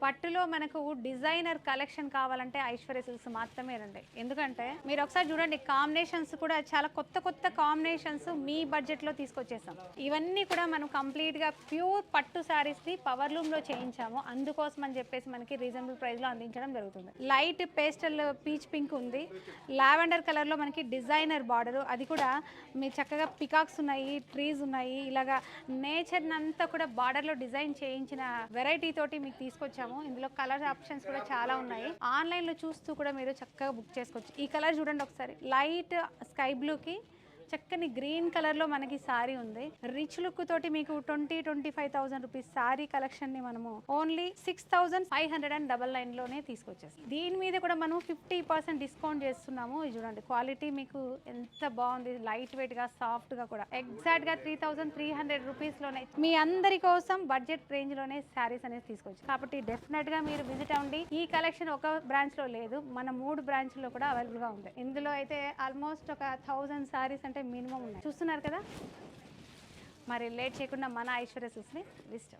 పట్టులో మనకు designer collection కావాలంటే ఐశ్వర్య సిల్క్స్ మాత్రమే రండి. ఎందుకంటే మీరు ఒకసారి చూడండి, కాంబినేషన్స్ కూడా చాలా కొత్త కొత్త కాంబినేషన్స్ మీ బడ్జెట్లో తీసుకొచ్చేసాం. ఇవన్నీ కూడా మనం కంప్లీట్గా ప్యూర్ పట్టు శారీస్ని పవర్ లూమ్లో చేయించాము. అందుకోసం అని చెప్పేసి మనకి రీజనబుల్ ప్రైస్లో అందించడం జరుగుతుంది. లైట్ పేస్టల్ పీచ్ పింక్ ఉంది, లావెండర్ కలర్లో మనకి డిజైనర్ బార్డరు, అది కూడా మీరు చక్కగా పికాక్స్ ఉన్నాయి, ట్రీస్ ఉన్నాయి, ఇలాగా నేచర్ అంతా కూడా బార్డర్లో డిజైన్ చేయించిన వెరైటీ తోటి మీకు తీసుకొచ్చాము. ఇందులో కలర్ ఆప్షన్స్ కూడా చాలా ఉన్నాయి. ఆన్లైన్లో చూస్తూ కూడా మీరు చక్కగా బుక్ చేసుకోవచ్చు. ఈ కలర్ చూడండి ఒకసారి, లైట్ స్కై బ్లూకి చక్కని గ్రీన్ కలర్లో మనకి సారీ ఉంది. రిచ్ లుక్ తోటి మీకు 25,000 రూపీస్ సారీ కలెక్షన్ని మనము ఓన్లీ 6,599లోనే తీసుకొచ్చేస్తాం. దీని మీద కూడా మనం 50% డిస్కౌంట్ చేస్తున్నాము. ఇది చూడండి, క్వాలిటీ మీకు ఎంత బాగుంది, లైట్ వెయిట్గా సాఫ్ట్గా కూడా. ఎగ్జాక్ట్గా 3,300 రూపీస్లోనే మీ అందరి కోసం బడ్జెట్ రేంజ్లోనే శారీస్ అనేది తీసుకొచ్చాం. కాబట్టి డెఫినెట్గా మీరు విజిట్ అవ్వండి. ఈ కలెక్షన్ ఒక బ్రాంచ్లో లేదు, మన 3 బ్రాంచ్లో కూడా అవైలబుల్గా ఉంది. ఇందులో అయితే ఆల్మోస్ట్ ఒక 1000 శారీస్ అంటే మినిమం ఉన్నాయి. చూస్తున్నారు కదా, మరి లేట్ చేయకుండా మన ఐశ్వర్య సిల్క్స్ని విజిట్